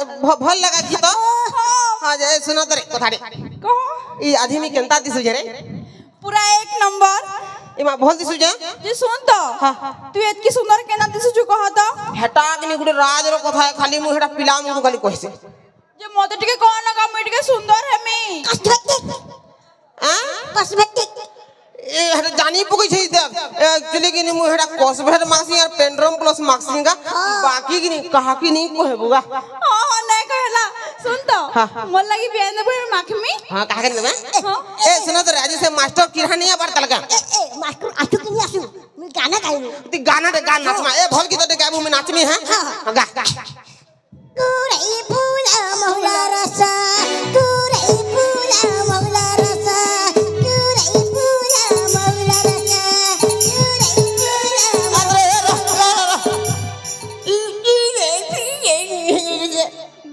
भल लगा गीत हां जे सुना तरे कथारे कहो ई आधीमी केंता दिसु जे रे पूरा एक नंबर इमा भल दिसु जे जी सुन तो तू एतकी सुंदर केना दिसु छु कह तो हेटाक नि गुटे राज रो कथा है खाली मु हेटा पिला मु खाली कहसे जे मते टिके कोन का मु टिके सुंदर हेमी कस्मेटिक ए हेटा जानी पकई छै देख एक्चुअली कि नि मु हेटा कस्मेटिक माक्सी यार पेंड्रम प्लस माक्सी का बाकी कि नि कहा कि नि कहबुगा हां नहीं कहला सुन तो मोर लगी बेन देबे माखमी हां कहा कर देबे ए सुनो तो राजी से मास्टर किरहानिया बार तलका ए मास्टर आसु कि आसु मैं गाना गाइबो ती गाना दे गाना नाचमा ए भल गीत दे गाबू में नाचमी है गा गा कुरै फूला मौला रसा कुरै फूला मौला रसा कुरै फूला मौला रसा कुरै फूला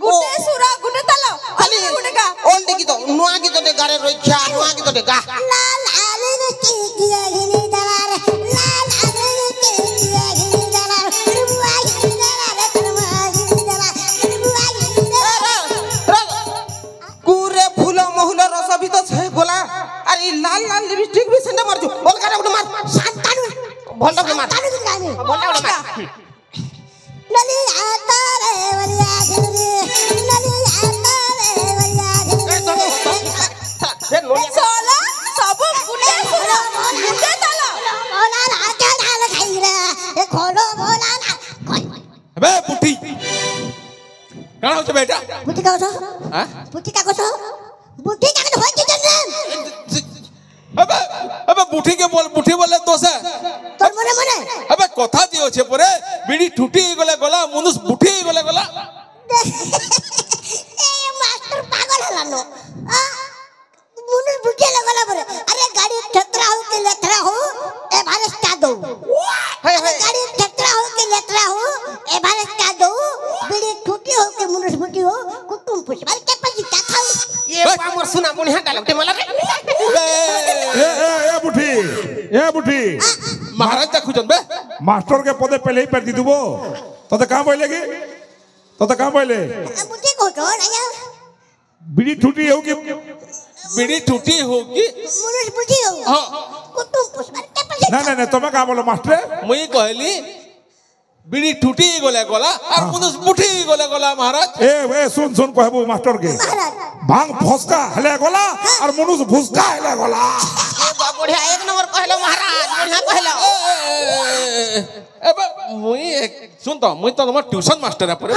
गुटे सुरा गुटे तालो खाली गुटे का ओल्ड गीत नुआ गीत दे गारे रोइछा नुआ गीत दे गा लाल आले ने किया घिनी दलार लाल आले ने किया घिनी दलार रुआ घिनी दलार रुआ घिनी दलार रुआ घिनी दलार कुरे फूल महुल रस भी तो छे गोला अरे लाल लाल लिपस्टिक भी सेंडा मार जो बोल गाना उठ मार शांतानु भल लगे मार शांतानु गाने बोल उठ मार नली आता रे वलिया घिनी नली आता रे वलिया घिनी ए लोया सोला सब गुटे सुरा गुटे तालो बोला ना क्या डाल खाई रे ये खोलो बोला ना अबे पुठी कहां हो बेटा बुटी का कसो हां बुटी का कसो बुटी का कसो होई जन अबे अबे पुठी के बोल पुठी बोले तो से তোর মনে মনে अबे कथा दियो छे परे बिडी ठुटी गले गला मुनुस बुठी गले गला ए मास्टर पागल हलानो आ मुनु बुके लगला परे अरे गाड़ी ठतरा हो के लेतरा हो ए भारत का दो हाय हाय गाड़ी ठतरा हो के लेतरा हो ए भारत का दो बिड़ी ठुटी हो के मुनुस बुटी हो कुटुम पुछ बार के पजी का खाऊ ये पामर सुना बुनिया डालते मला ए बुठी महाराज देखु जन बे मास्टर के पदे पहले ही कर दी दुबो तो कहां बोले की तो कहां बोले बुटी को तो ना बिड़ी ठुटी हो कि बिडी ठुटी होगी मुनुस बुटी हो हां कुटुम पुछ बार के पजी ना तुम्हें कहां बोलो मास्टर मुई कहली बिडी ठुटी गले गला और मुनुस बुठी गले गला महाराज ए सुन कहबो मास्टर के भांग फसका हले गला और मनुष्य भुसका हले गला ये बढ़िया एक नंबर कहलो महाराज बढ़िया कहलो एबे मुई सुन तो मुई तो तुम ट्यूशन मास्टर है पर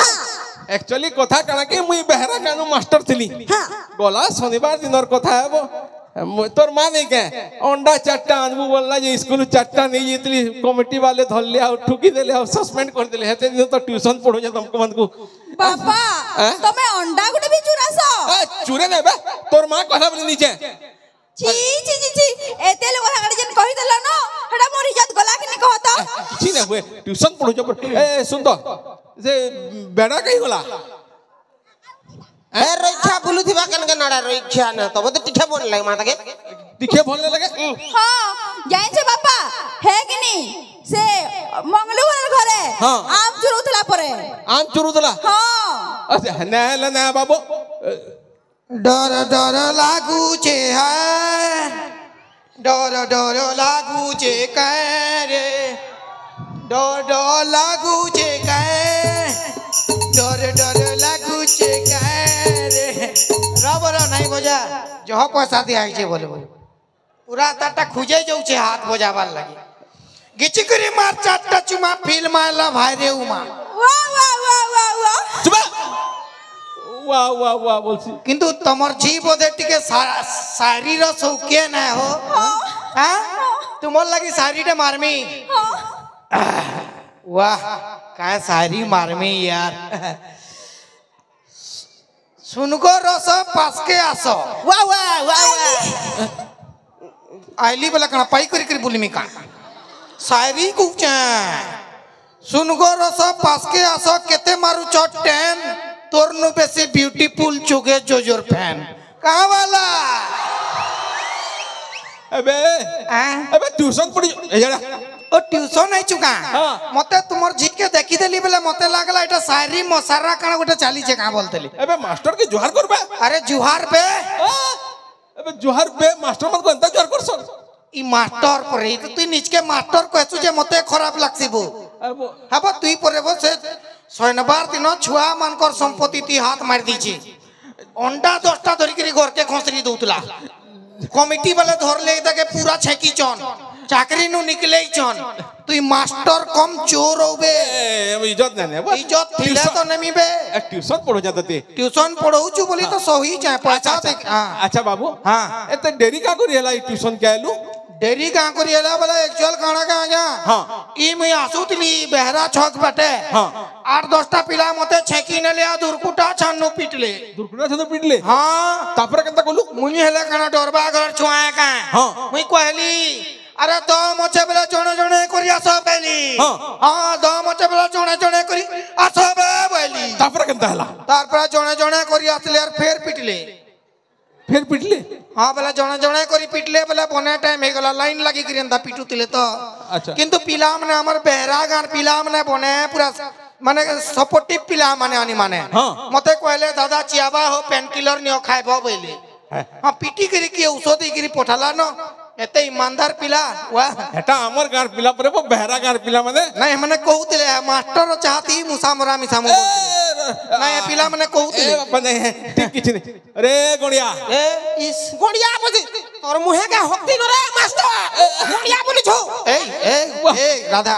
एक्चुअली कथा कना कि मुई बेहरा कानु मास्टर थिली गला शनिवार दिनर कथा है तोर मां नहीं के अंडा चारटा आनबू बोलला जे स्कूल चारटा नहीं जेतली कमिटी वाले धरले आ ठुकी देले आ सस्पेंड कर देले हेते दिन तो ट्यूशन पढ़ो जे तुमको मन को बाबा तमे अंडा गुटे भी चुरासो चुरे ने बे तोर मां कहला बोली नीचे ची ची ची ची एते लोग हगड़ जन कहि देला न हडा मोर इज्जत गला कि नहीं कहता किछि ने हुए ट्यूशन पढ़ो जो ए सुन तो जे बेड़ा कहीं होला ए रैखा बुलु थिबा कन के नाडा रैखा न तब तो टिठे बोल लगे माता के दिखे बोलने लगे हां जाय छे बापा है कि नहीं से मंगलू घरे हाँ। आम चुरुतला परे आम चुरुतला हां अच्छा ना बाबू डर डर लागू छे है डर लागू छे करे डर लागू छे डर लागू छे करे रबर नहीं बजा जह पैसा दिया छे बोले पूरा ताटा खुजे जाऊ छे हाथ बजाबार लगे गिची करे मार चाटा चुमा फिल्म आला भाई रे उमा वाह वाह वाह वाह वाह चुप वाह बोलसी किंतु तमर जी बोधे टिके शायरी रो शौकिया ना हो हां तुमर लगी शायरी डे मारमी वाह का शायरी मारमी यार सुनको रस पास के आसो वाह वाह वाह आईली बला कना पाई करी बोली का शायरी को सुनको रस पास के आसो केते मारू चट टेन तोर नु बेसी ब्यूटीफुल चुगे जोजोर फैन कहां वाला अबे ट्यूशन पढ़ी ए जरा ओ ट्यूशन नहीं चुका हाँ। मते तुमर झी के देखी देली बेले मते लागला एटा शायरी मसारा काना गोटे चाली छे का बोलतेली एबे मास्टर के जुहार करबे अरे जुहार पे एबे जुहार बे मास्टर मन को अंता जुहार करसन ई मास्टर परे तो तू निज के मास्टर कहछु जे मते खराब लागसिबो अब हबो तुई परे बो से शनिवार दिन छुआ मानकर संपत्ति ती हाथ मार दीची अंडा 10टा धरि करी घर के खोसरी दउतला कमिटी वाले धर ले तके पूरा छेकी चन चाकरी नु निकले चन तुई मास्टर कम चोर होबे अब इज्जत नहीं है इज्जत थिले तो नमी बे ट्यूशन पढ़ो जाता ते ट्यूशन पढ़ौछु बोली तो सही चाहे पैसा दे हां अच्छा बाबू हां एते देरी का करी हला ट्यूशन के आलू डेरी का करी हला बोला एक्चुअल खाना का आजा हां ई मैं आसुतली बेहरा छक बटे हां 8-10टा पिला मते छेकी न लिया दुरकुटा छान्नु पिटले दुर्कुड़ा से तो पिटले हां तापर केंता कोलू मुनी हेले खाना डरबा घर छुआए का हां मुई कहली अरे दो मचे बेला जणे जणे करी आसो बेली हां हां दो मचे बेला जणे जणे करी आसो बे बेली तापर केंता हला तार पर जणे जणे करी आसले और फिर पिटले फिर पिटले हाँ बोला जणे जणे करी पिटले बोला बने टाइम हे गला लाइन लगी करी अंदा पिटुतिले तो अच्छा किंतु पिला माने हमर बेहरा गान पिला माने बने पूरा माने सपोर्टिव पिला माने अनि माने हाँ। मते कहले दादा चियाबा हो पेन किलर नियो खाइबो बोले हां पिटी करी के औषधि करी पठाला न एते ईमानदार पिला वाह हेटा हमर गार पिला परे वो बहरा गार पिला माने नहीं हमने कहउतिले मास्टर चाहती मुसा मोरा मिसा मो नहीं पिला माने कहउतिले बने ठीक किछ नहीं अरे गोड़िया ए इस गोड़िया बुझी तोर मुहे का हक्ति न रे मास्टर गोड़िया बोली छो ए राधा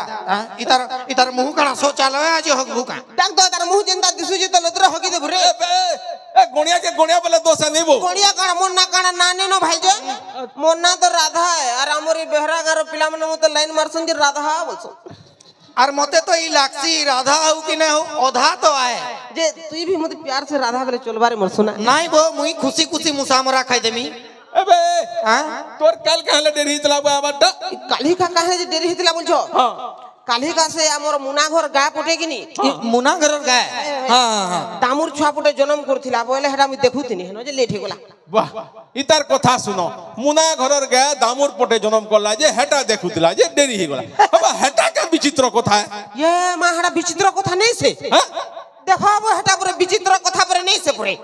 इतर मुंह कणा शौचालय आज हगबू का डाक दो तार मुह जिंदा दिसु जे तो लदर हकी दे भरे ए गोड़िया के गोड़िया बोले दोसा नहीं वो गोड़िया काना मोन्ना काना नाने न भाई जे मोन्ना तो राधा है और हमरी बेहरा गारो पिला मन मत लाइन मारसन जे राधा बोलसो और मते तो ई लाक्सी राधा हो कि नहीं हो ओधा तो आए जे तू भी मत प्यार से राधा बोले चलबारे मर सुना नहीं वो मुई खुशी खुशी मुसामरा खाई देमी अबे हां तोर कल कहले डेरी चला बाटा काली का काहे जे देरी हितला बोलछो हां काली का से हमर मुना घर गा पटे कि नी मुना घर गाय हां हां दामुर छुआ पटे जन्म करथिला बोले हेडा मी देखुतिनी हेनो जे लेट हे गला वाह इतार कथा सुनो मुना घरर गे दामुर पटे जन्म करला जे हेटा देखुतला जे डेरी ही गला अब हेटा का विचित्र कथा है ये मां हेडा विचित्र कथा नहीं से हां देखो अब हेटा पूरे विचित्र कथा पूरे नहीं से पूरे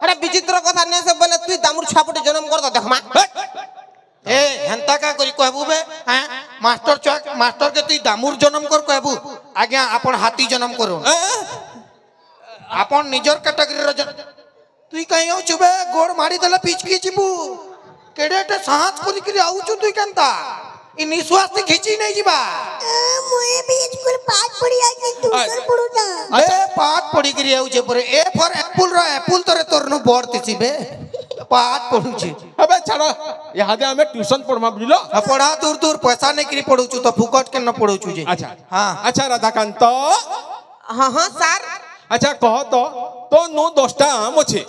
हेडा विचित्र कथा नहीं से बोले तू दामुर छुआ पटे जन्म कर दो देखमा ए हंता का करी कहबू बे हां मास्टर के तू दामुर जन्म कर कहबू आज्ञा अपन हाथी जन्म करू अपन निजर कैटेगरी रो तुई कहीं हो चुबे गोड़ मारी देला पिचकी जिबू केडेटे साहस करी करी आउचु तुई केनता इ निश्वास से खींची नहीं जिबा मुए भी स्कूल पाठ पढ़ी आज ट्यूशन पढ़ू ना ए पाठ पढ़ी करी आउचे पर ए फॉर एप्पल रो एप्पल तोरे तोरनु बोर्ड तिसिबे पाठ पढ़ू छी अबे छाड़ो यहाँ दे हमें ट्यूशन पढ़मा बुझलो पढ़ा दूर दूर पैसा नहीं करी पढ़ू छु तो फुकट के न पढ़ू छु जे अच्छा हां अच्छा राधाकांत हां हां सर अच्छा कहो तो नो 10टा आम अछि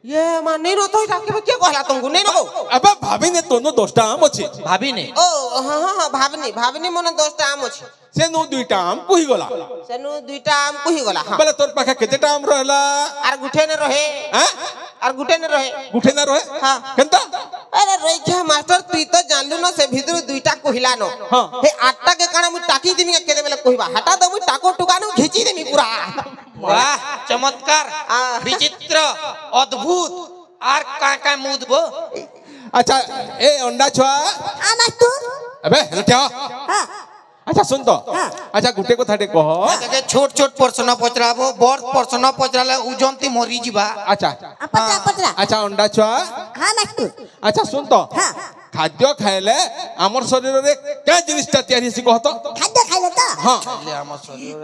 ये मां नहीं न तो के क्या कहला तुमको नहीं नको अबे भाभी ने तो नो 10टा आम अछि भाभी ने ओ हां हां भावनी मन 10टा आम अछि से नो 2टा आम कोही गला सेनु 2टा आम कहि गला हां बोले तोर पाखे केतेटा आम रहला आर गुठे न रहे हैं आर गुठे न रहे गुठे ना रहे हां केनता अरे रैखा मास्टर तू तो जानलु न से भीतर 2टा कहिला न हां हे 8टा के काना मु टाकी दिमी के केते बेले कहिबा हटा दो मु टाको टुकानो घिची देमी पूरा वाह चमत्कार विचित्र अद्भुत आर का मुदबो अच्छा ए अंडा छुआ आ मास्टर अबे क्या हां अच्छा सुन तो अच्छा गुटे को थाटे कहो देखे छोट छोट प्रश्न पचराबो बड़ प्रश्न पचराले उजंती मरी जिबा अच्छा पतरा अच्छा अंडा छुआ हां मास्टर अच्छा सुन तो हां खाद्य खाइले हमर शरीर रे क्या जिनिसटा तयारी सी कहतो खाद्य खाइले तो हां खाद्य खाइले आम शरीर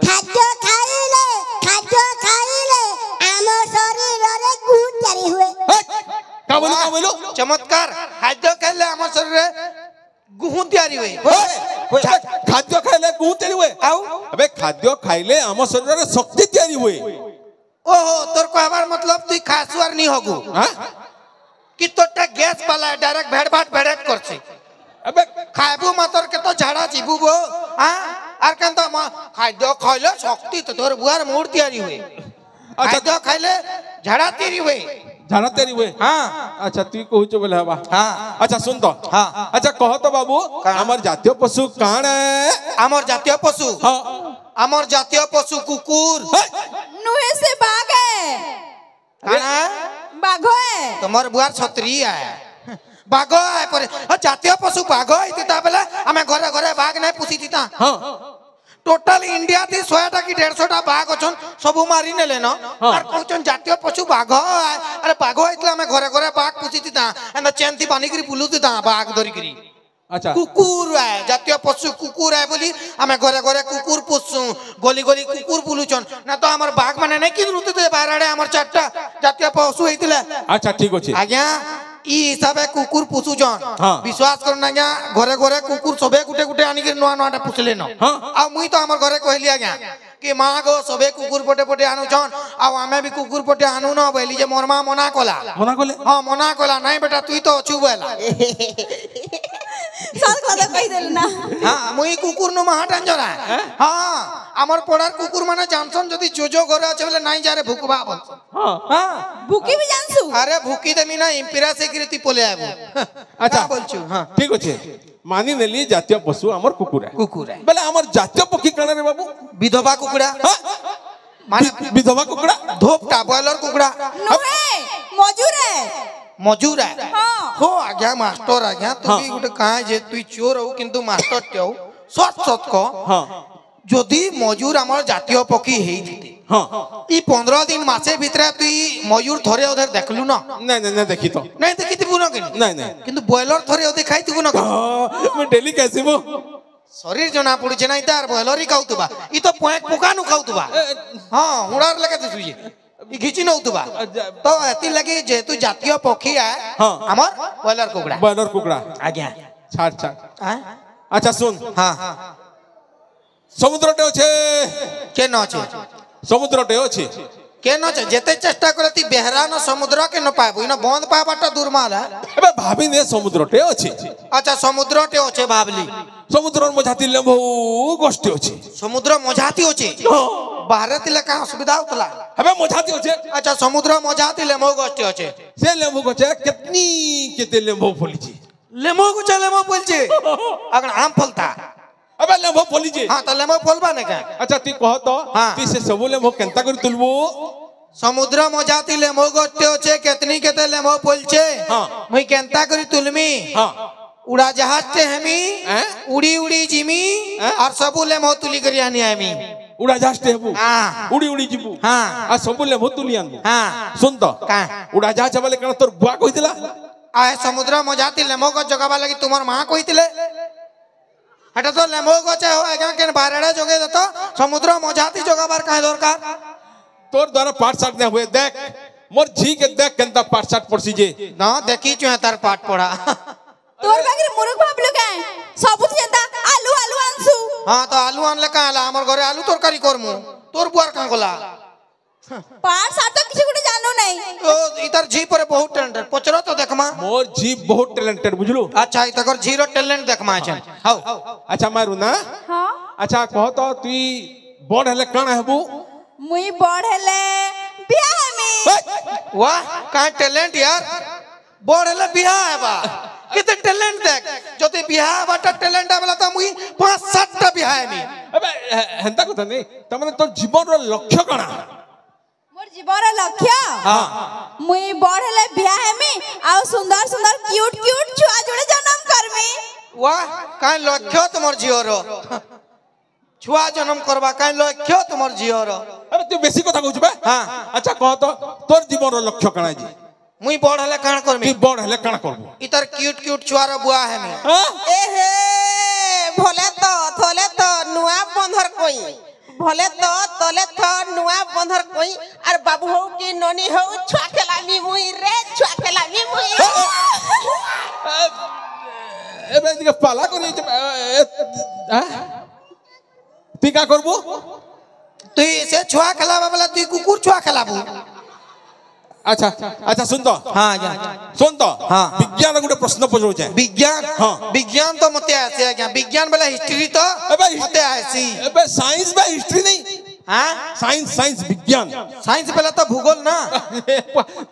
रे गुण जारी हुए का बोलो चमत्कार खाद्य खाइले हमर शरीर रे गुहू तयारी हुए खाद्य खाइले गुहू तयारी हुए आउ अबे खाद्य खाइले हमर शरीर रे शक्ति तयारी हुए ओहो तोर कहबार मतलब तू खासुआर नहीं होगु हां कि तोटा गैस वाला डायरेक्ट भेड़ करछी अबे खाइबू मातर के तो झाड़ा जीबू बो हां आर केनता खाद्य खाइले शक्ति तो तोर बुआर मूड तयारी हुए खाद्य खाइले झाड़ा तयारी हुए ঝাড়া তেরি हुए हाँ अच्छा तू कहूच बोले हवा हाँ अच्छा सुन तो हाँ। अच्छा कह तो बाबू कहाँ? हमार जातीय पशु काण है आमर जातीय पशु हाँ आमर जातीय पशु कुकुर नुहे से बाघ है काना बाघो है तुम्हार बुआर छतरी है बाघ है पर जातीय पशु बाघ है बेला आम घरे घरे बाघ नहीं पुषी थी हाँ टोटल इंडिया थी 100टा कि 150टा बाघ अच्छन सब मारी नेले न और कहचन जातीय पशु बाघ है अरे बाघ होइतला आम घरे घरे बाघ पुषी थी एंदा चेन थी बानी करी बुलू थी बाघ धरी करी अच्छा कुकुर है जातीय पशु कुकुर है बोली आम घरे घरे कुकुर पुषु गली गली कुकुर बुलुचन ना तो हमर बाघ माने नहीं किन रुते बाहर आड़े हमर 4टा जातीय पशु होइतले अच्छा ठीक अच्छे आज्ञा ई हिसाब कुकुर पुषुचन हाँ। विश्वास करना आज्ञा घरे घरे कुकुर सबे गुटे गुटे आनी के नुआ नुआटा पुछले न हाँ। आ मुई तो हमर घरे कहली आज्ञा कि मां गो सबे कुकुर पटे पटे आनुचन आ आमे भी कुकुर पटे आनु न बोली जे मोर मां मना कला मना कोले हां मना कला नहीं बेटा तू तो अछु बोला साल কথা কই দেল না हां मुई कुकुर नु महा डेंजर है हां हमर पड़ार कुकुर माने जानसन जदी जोजो घरे আছে বলে নাই जारे भुकबा बोल हाँ हां ভুকি বি জানছু अरे भूकी देमी ना इंपिरा से गिरती पोले आबो अच्छा बोलछु हां ठीक अच्छे मानी नेली जातीय पशु हमर कुकुर है कुकुर है बोले हमर जातीय पक्षी काण रे बाबू विधवा कुकुड़ा हाँ? माने विधवा कुकुड़ा धोपटा बॉयलर कुकुड़ा नुहे मजूर है मजूर है हाँ। हो आज्ञा मास्टर आज्ञा तू भी गुटे कहां जे तू चोर हो किंतु मास्टर टेउ सत सत को हाँ जदी मजूर हमर जातीय पक्षी हेई थिते हाँ ई 15 दिन मासे भीतर तू मयूर थरे उधर देखलु ना नहीं नहीं नहीं देखी तो नहीं देखी थी ना कि नहीं नहीं किंतु बॉयलर थरे उधर खाई थी ना मैं डेली कैसे वो शरीर जना पड़ुचे नहीं तार बॉयलर ही खाउतबा ई तो पोएक पुकानु खाउतबा हां हुड़ार लगे तू ये ई घिची नउतबा तो एती लगे जेतु जातीय पक्षी है हाँ। हमर बॉयलर कुकड़ा बॉयलर कुकड़ा आज्ञा छाड़ छाड़ हां अच्छा सुन हां समुद्र टे अच्छे के न छे समुद्र टे अच्छे के न छे जेते चेष्टा करती बेहरा न समुद्र के न पाबो इना बंद पाबाटा दुर्माल है एबे भाभी ने समुद्र टे अच्छे अच्छा समुद्र टे ओछे भाबली समुद्र मझाती लेम्बो गोष्ठी अच्छे समुद्र मजाती ओछे बाहर तिले का असुविधा होतला एबे मझाती अच्छे अच्छा समुद्र मजाती लेमो गोष्ठी ओछे से लेम्बो गोचे कितनी केते लेम्बो फली छी लेमो को चले मो बोलचे अगर आम फलता अबे लेम्बो फली छी हां तो लेमो फलबा ने का अच्छा ती कह तो हाँ। ती से सबु लेम्बो केनता करी तुलबो समुद्र मजाती लेमो गोष्ठी ओछे केतनी केते लेमो बोलचे हाँ। मुई केनता करी तुलमी हां उड़ा जहाज ते हमी हैं? उड़ी उड़ी जिमी हैं? और सबु लेमो तुली करी आनी आमी उड़ा जास्ते हेबू हां उड़ी उड़ी जीबू हां आ सबु लेम्बो तुली आनबू हां सुन तो का उड़ा जा चबले कण तोर बुआ कहितला आए समुद्र मजाती लेमो को जगाबा लगी तुम्हार मां कहितले हटा तो लेमो को चाहे हो आगे केन बारड़े जोगे दतो समुद्र मजाती जगाबार काहे दरकार तोर द्वारा पाठ साठ ने हुए देख मोर झी के देख केनता पाठ साठ पड़सी जे ना देखी चुहे तार पाठ पढ़ा তোর বাগির মুরগ ভাবলু কেন সবুজ যেতা আলু আলু আনছু हां तो आलू आनले का आला हमर घरे आलू तरकारी करमु तोर बुआर का गला পার সার তো কিছু গুটে জানো নাই तो इधर झी पर बहुत टैलेंट पचरो तो देखमा मोर झी बहुत टैलेंटेड बुझलू अच्छा इधर झीरो टैलेंट देखमा छन हाउ अच्छा मारू ना হ্যাঁ अच्छा कह तो तू बड़ हले कण हेबू মুই বড় হেলে বিয়া হেমি वाह का टैलेंट यार बोड़ले बिहा है बा कितने टैलेंट देख जो ते बिहा बाटा टैलेंट आबला त मुई 5-7 टा बिहा है मी अबे हेंता कथा नहीं तमने तो जीवन रो लक्ष्य कणा मोर जीवन लक्ष्य हां मुई बड़ हेले बिया हेमी आ सुंदर सुंदर क्यूट क्यूट छुआ जोड़े जन्म करमी वाह का लक्ष्य तुमर जियोरो छुआ जन्म करबा का लक्ष्य तुमर जियोरो अबे तू बेसी कथा कहू बे हां अच्छा कह तो तोर जीवन रो लक्ष्य कणा जी मुई बड़ हले काण करमी तू बड़ हले कण करबो इधर क्यूट क्यूट छुआरो बुआ है मी हां एहे भले तो थले तो नुआ बंधर कोई भले तो तले तो नुआ बंधर कोई और बाबू हो कि ननी हो छुआ खेलामी मुई रे छुआ खेलामी मुई एबे दिके पाला करी हां तू का करबो तू से छुआ खलाबा वाला तू कुकुर छुआ खलाबू अच्छा अच्छा सुन तो हां जा सुन तो हाँ। विज्ञान गुटे प्रश्न पचरो छे विज्ञान हाँ। विज्ञान तो मते आसे आज्ञा विज्ञान वाला हिस्ट्री तो अबे मते आसी अबे साइंस में हिस्ट्री नहीं হ্যাঁ साइंस साइंस विज्ञान সায়েন্স বেলা তো ভূগোল না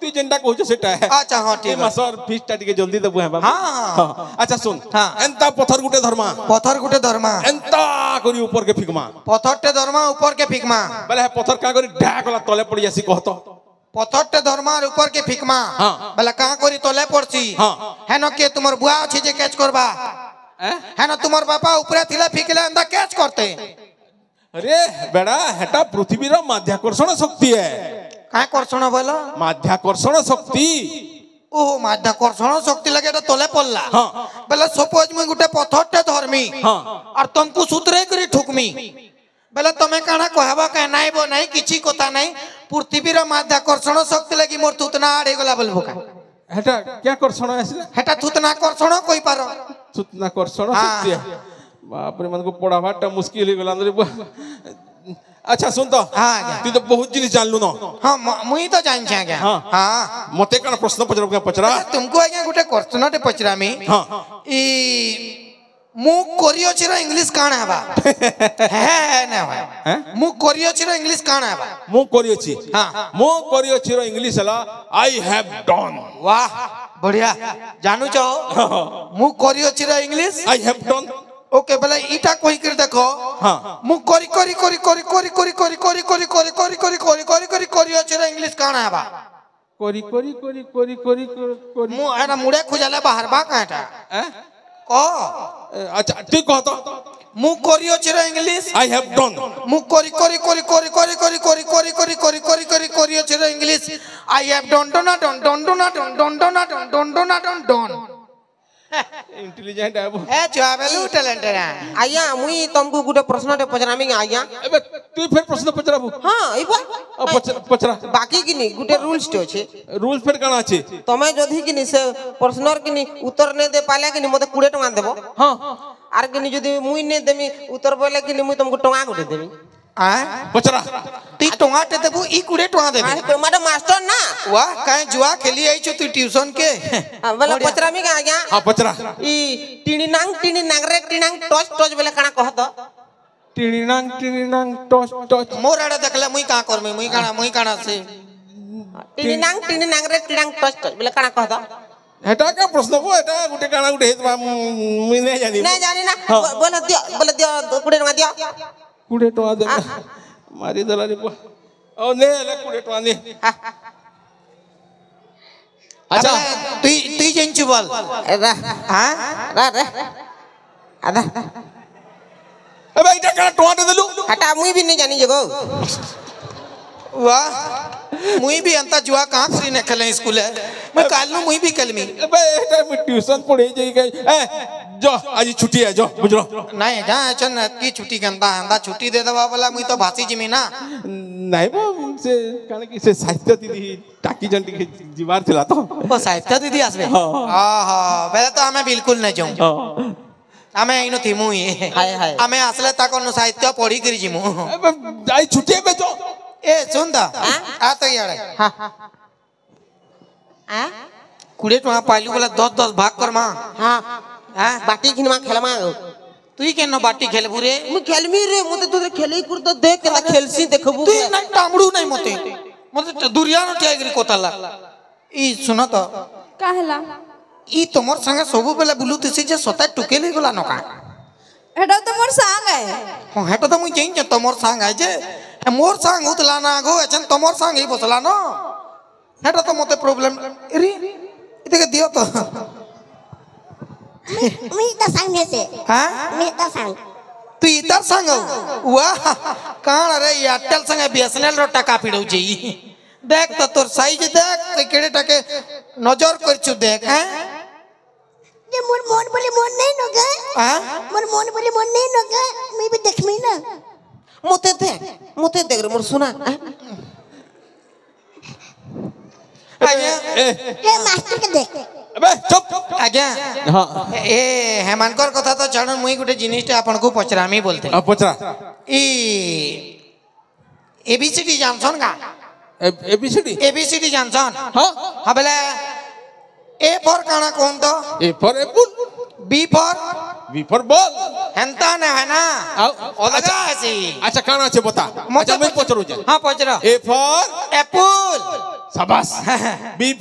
তুই যেটা কହୁଛ সেটা আচ্ছা হ্যাঁ ঠিক আছে মাসর ফিসটা টিকে জলদি দেবু হ্যাঁ বাবা হ্যাঁ। আচ্ছা শুন হ্যাঁ। এন্তা পথর গুটে ধর্মা পথর গুটে ধর্মা এন্তা করি উপর কে ফিকমা পথরটে ধর্মা উপর কে ফিকমা বেলে হে পথর কা করি ঢা কলা তলে পড়ি আসি কহত পথরটে ধর্মার উপর কে ফিকমা হ্যাঁ। বেলা কাঁ করি তলে পড়ছি হ্যাঁ। হেন কে তোমার বুয়া আছে যে ক্যাচ করবা হেন তোমার বাপা উপরে থিলে ফিকলে এন্দা ক্যাচ করতে अरे बेड़ा हेटा पृथ्वीर माध्याकर्षण शक्ति है কাঁ করছন বলো माध्याकर्षण शक्ति ও মাধ্যাকর্ষণ শক্তি লাগে এটা তলে পড়লা হ্যাঁ। বেলা সপোজ মুই গুটে পথরটে ধর্মি হ্যাঁ। আর তমকু সুতরে করে ঠুকমি বেলা তুমি কাଣା কহবা কে নাই বো নাই কিছু কথা নাই পৃথিবীর মাধ্যাকর্ষণ শক্তি লাগি মোর তুতনা আড়ে গলা বলবো কা हेटा क्या कर्षण आसिला হেটা তুতনাকর্ষণ কই পারো सूचनाकर्षण हाँ। शक्ति है बाप रे मन को पढ़ावाटा मुश्किल हो गला रे अच्छा सुन तो हाँ, आज्ञा। तू तो बहुत जिनिस जानलु न হ্যাঁ মুই তো জানছি আজ্ঞা हाँ। হ্যাঁ मते कण प्रश्न पचरा पचरा तुमको आज्ञा गुटे क्वेश्चनटे पचरामी हाँ। इ मु कोरियोचिर इंग्लिश काण हबा है ना हैं? मु कोरियोचिर इंग्लिश काण हबा मु करियोछि हाँ। मु करियोछि रो इंग्लिश हला आई हैव डन वाह बढ़िया जानू चाहो मु कोरियोचिर English I have done okay बोले इटा कोई कर देखो हाँ। मु कोरी कोरी कोरी कोरी कोरी कोरी कोरी कोरी कोरी कोरी कोरी कोरी कोरी कोरी कोरी कोरियोचिर इंग्लिश काण हबा कोरी कोरी कोरी कोरी कोरी कोरी मु एना मुड़े खुजाले बाहर बा काटा हैं? को अच्छा तू कह तो मु कोरियोचिर इंग्लिश आई हैव डन मु कोरी कोरी कोरी कोरी कोरी कोरी कोरी कोरी कोरी कोरी कोरी कोरी कोरियोचिर English I have done done done done done done done done done done done done intelligent है वो ए चावेलू टैलेंटेड है आज्ञा मुई तुमको गुटे प्रश्नटे पचरामी आज्ञा एबे तू फिर प्रश्न पचराबू हाँ इबा पचरा बाकी किनी गुटे रूल्स टे अछि रूल्स फिर कणा अछि तमे जदि किनी से प्रश्नर किनी उत्तर ने दे पाले किनी मते 20 टका देबो हां आर किनी जदि मुई ने देमी उत्तर बोले किनी मुई तुमको टका गुटे देमी आ पचरा ती टोंगाटे देबू ई कुड़े टोंगा देबे तो माडा मास्टर ना वाह काहे जुआ खेली आई छ तू ट्यूशन के बोले पचरामी का आज्ञा हां पचरा ई टिनी नांग रे टिनांग टच टच बोले काना कहत टिनिनांग टच टच मोर आड़े देखले मुई का करमी मुई काना से टिनी नांग रे टिनांग टच टच बोले काना कहत हेटा का प्रश्न को हेटा गुटे काना गुटे हेत मुई नै जानी नहीं जानी ना बोले दियो 20 टका दियो कुड़े टका दे मारी दला रे ओ ने ले कुड़े टका ने अच्छा तू तू जेंचु बोल रा हां रा आदा अबे इटा का टका दे देलु हटा मुई भी नहीं जानी जगो वाह मुई भी अंता जुआ कहां फ्री ने खेले स्कूल है मैं काल नु मुई भी कलमी अबे एटा में ट्यूशन पढ़े जाई गई ए जो आज छुट्टी है जो बुझलो नहीं जा चन की छुट्टी गंदा अंदा छुट्टी दे दवा वाला मुई तो भासी जिमी ना नहीं वो से काने की से साहित्य दीदी टाकी जंटी के जीवार थिला तो ओ साहित्य दीदी आसबे हाँ। आहा बेले तो हमें बिल्कुल नहीं जाऊं हां हमें इनो थिमु ही हाय हाय हमें असले ताको नु साहित्य पढ़ी करी जिमु अबे आई छुट्टी में जो ए सुन दा आ तो यारे हां आ कुड़े टका पाइलु बोला 10 भाग कर मां हां हां बाटी खिनमा खेलमा तू केनो बाटी खेलबू रे मु खेलमी रे मते तू खेलै कुर तो देख केना खेलसी देखबू तू ना टामड़ू नहीं मते मते दुरिया न टियागिरी कोताला ई सुनो तो काहला ई तोमर संगे सबु बेला बुलुतिसी जे सता टुकेली गला नका हेडा तो मोर सांग है हां हेटो तो मुई जेइन जे तोमर संग आइ जे मोर संग उतला ना गो एचन तोमर संग ही बसला न हेटो तो मते प्रॉब्लम रे इते दियो तो मी ता सांग से हां मी ता सांग तू इतर संग वाह काण रे एयरटेल संग बीएसएनएल रो टका पिडौ छी देख तो तोर साइज देख ते केड़े टके नजर करछु देख हैं जे मोर मोन बोले मोन नहीं नगे हां मोर मोन बोले मोन नहीं नगे मी भी देखमी ना मते देख रे मोर सुना आज्ञा ए मास्टर के देख अबे चुप आज्ञा हां ए हेमानकर कथा तो छाड़ मुई गुटे जिनिसटे आपन को पचरामी बोलते अब पचरा ई एबीसीडी जानसन का एबीसीडी एबीसीडी जानसन हां हां बेले ए फॉर काना कोन तो A for apple B for B for ball हेंता ने है ना अलगा है सी अच्छा काना छे बता अच्छा मैं पचरू जे हां पचरा ए फॉर एप्पल शाबाश बी